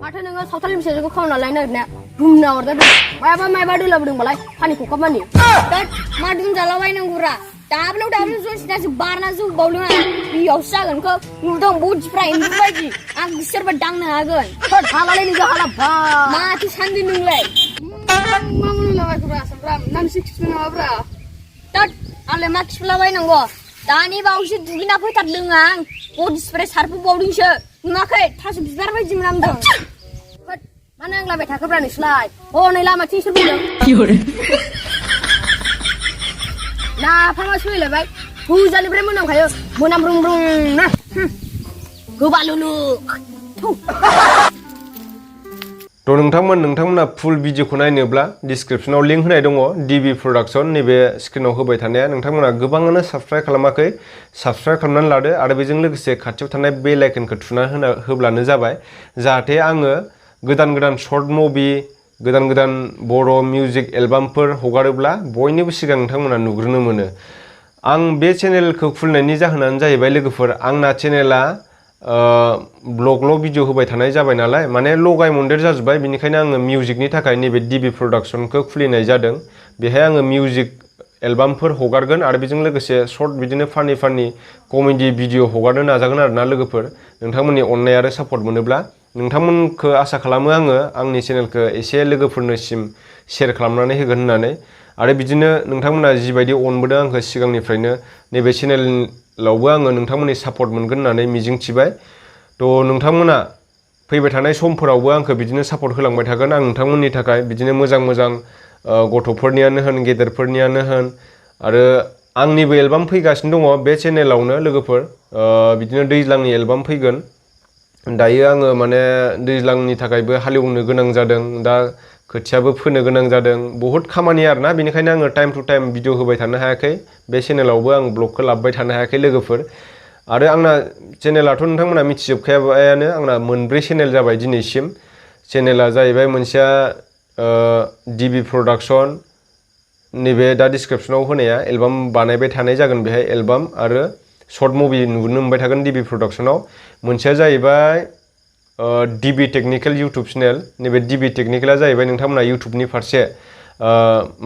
माथो नोङो सावथालनि फिसाजोखौ खावना लायनो नागिरनाया दुमना हरदो मायबा दोलाबोदोंबालाय पानिखौ खामानि मा दुमजालाबायनांगौरा दाब्लिउ जसिनासो बारना जौबावदों आं बेयावसो जागोनखौ नुदों बडिफ्रा एम्बु बायदि आं बिसोरबा दांनो हागोन हालालै नोंजों हाला माथो सान्दि नोंलाय मा मुलाबायखौब्रा सामफ्राम नामसि खिफिनो नामाब्रा तात आंलाय मा खिफिलाबायनांगौ दानि बावैसो दुगैना फैथारदों आं बडि स्प्रे सारफोबावदोंसो नुवाखै थास' बिबार बायदि मोनामदों मा नांलाबाय थाखोब्रा नोंसोरलाय हनै लामाथिं सोर बुंदों नाफामा सोलायबाय गोजानिफ्राय मोनामखायो मोनामब्रुंब्रुंनो गोबालुलु तो नोंथांमोना फुल भिडिअखौ नायनोब्ला डिसक्रिप्शनाव लिंक होनाय दङ डिबि प्रडाक्शन नैबे स्क्रिनाव होबाय थानाया नोंथांमोना गोबाङानो साबस्क्राइब खालामाखै साबस्क्राइब खालामनानै लादो आरो बेजों लोगोसे खाथियाव थानाय बेल आइकनखौ थुना होब्लानो जाबाय जाहाथे आङो गोदान शर्ट मुभि गोदान बर' मिउजिक एलबामफोर हगारोब्ला बयनिबो सिगां नोंथांमोना नुग्रोनो मोनो आं बे चेनेलखौ खुलिनायनि जाहोनानो जाहैबाय लोगोफोर आंना चेनेला ब्लगल' भिडिअ होबाय थानाय जाबाय नालाय माने लगाय मोनदेर जाजोब्बाय बिनिखायनो आङो मिउजिकनि थाखाय नैबे डिबि प्रडाक्शनखौ खुलिनाय जादों बेहाय आङो मिउजिक एलबामफोर हगारगोन आरो बेजों लोगोसे शर्ट बिदिनो फानि कमेडि भिडिअ हगारनो नाजागोन आरोना लोगोफोर नोंथांमोननि अननाय आरो सापर्ट मोनोब्ला नोंथांमोनखौ आसा खालामो आङो आंनि चेनेलखौ एसे लोगोफोरनिसिम शेयार खालामनानै होगोन होननानै आरो बिदिनो नोंथांमोना जिबायदि अनबोदों आंखौ सिगांनिफ्रायनो नैबे चेनेलावबो आङो नोंथांमोननि सापर्ट मोनगोन होननानै मिजिंथिबाय तो नोंथांमोना फैबाय थानाय समफोरावबो आंखौ बिदिनो सापर्ट होलांबाय थागोन आं नोंथांमोननि थाखाय बिदिनो मोजां गथ'फोरनियानो होन गेदेरफोरनियानो होन आरो आंनिबो एलबाम फैगासिनो दङ बे चेनेलावनो लोगोफोर बिदिनो दैज्लांनि एलबाम फैगोन दायो आङो माने दैज्लांनि थाखायबो हालेवनो गोनां जादों दा खोथियाबो फोनो गोनां जादों बहुत खामानि आरोना बेनिखायनो आङो टाइम टु टाइम भिडिअ होबाय थानो हायाखै बे चेनेलावबो आं ब्लगखौ लाबोबाय थानो हायाखै लोगोफोर आरो आंना चेनेलाथ' नोंथांमोना मिथिजोबखाबायानो आंना मोनब्रै चेनेल जाबाय दिनैसिम चेनेला जाहैबाय मोनसेया डिबि प्रडाक्शन नैबे दा डिसक्रिप्शनाव होनाया एलबाम बानायबाय थानाय जागोन बेहाय एलबाम आरो शर्ट मुभि नुनो मोनबाय थागोन डिबि प्रडाक्शनाव मोनसेया जाहैबाय डिबि टेक्निकेल इउटुब चेनेल नैबे डिबि टेक्निकेला जाहैबाय नोंथांमोना इउटुबनि फारसे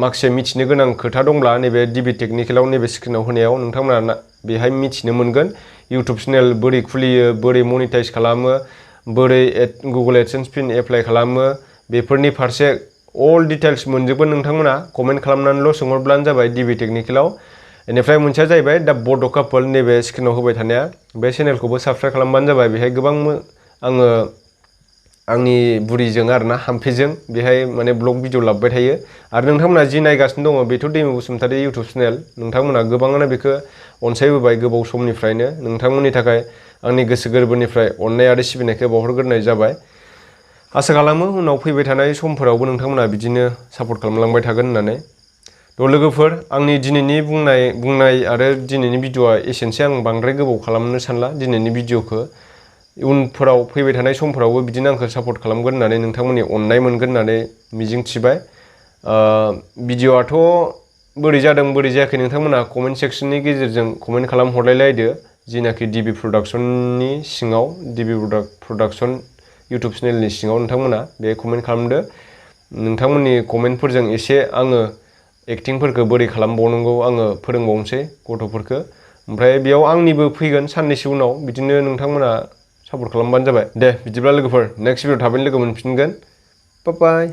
माखासे मिथिनो गोनां खोथा दंब्ला नैबे डिबि टेक्निकेलाव नैबे स्क्रिनाव होनायाव नोंथांमोना बेहाय मिथिनो मोनगोन इउटुब चेनेल बोरै खुलियो बोरै मनिटाइज खालामो बोरै गुगल एडसेन्स पिन एप्लाइ खालामो बेफोरनि फारसे अल डिटेल्स मोनजोबगोन नोंथांमोना कमेन्ट खालामनानैल' सोंहरब्लानो जाबाय डिबि टेक्निकेलाव बेनिफ्राय मोनसेया जाहैबाय दा बड' कापोल नैबे स्क्रिनाव होबाय थानाया बे चेनेलखौबो साबस्क्राइब खालामबानो जाबाय बेहाय गोबां आङो आंनि बुरिजों आरोना हाम्फेजों बेहाय माने ब्लग भिडिअ लाबोबाय थायो आरो नोंथांमोना जि नायगासिनो दङ बेथ' दैमु बसुमतारी इउटुब चेनेल नोंथांमोना गोबाङानो बेखौ अनसायबोबाय गोबाव समनिफ्रायनो नोंथांमोननि थाखाय आंनि गोसो गोरबोनिफ्राय अननाय आरो सिबिनायखौ बावहरग्रोनाय जाबाय आसा खालामो उनाव फैबाय थानाय समफोरावबो नोंथांमोना बिदिनो सापर्ट खालामलांबाय थागोन होननानै थ' लोगोफोर आंनि दिनैनि बुंनाय आरो दिनैनि भिडिअआ एसेनोसै आं बांद्राय गोबाव खालामनो सानला दिनैनि भिडिअखौ उनफोराव फैबाय थानाय समफोरावबो बिदिनो आंखौ सापर्ट खालामगोन होननानै नोंथांमोननि अननाय मोनगोन होननानै मिजिंथिबाय भिडिअआथ' बोरै जादों बोरै जायाखै नोंथांमोना कमेन्ट सेक्सननि गेजेरजों कमेन्ट खालामहरलायलायदो जिनाखि डिबि प्रडाक्शननि सिङाव डिबि प्रडाक्शन इउटुब चेनेलनि सिङाव नोंथांमोना बे कमेन्ट खालामदो नोंथांमोननि कमेन्टफोरजों एसे आङो एक्टिंफोरखौ बोरै खालामबावनांगौ आङो फोरोंबावनोसै गथ'फोरखौ ओमफ्राय बेयाव आंनिबो फैगोन साननैसो उनाव बिदिनो नोंथांमोना सापर्ट खालामबानो जाबाय दे बिदिब्ला लोगोफोर नेक्स्ट भिडिअ थाबैनो लोगो मोनफिनगोन बाय बाय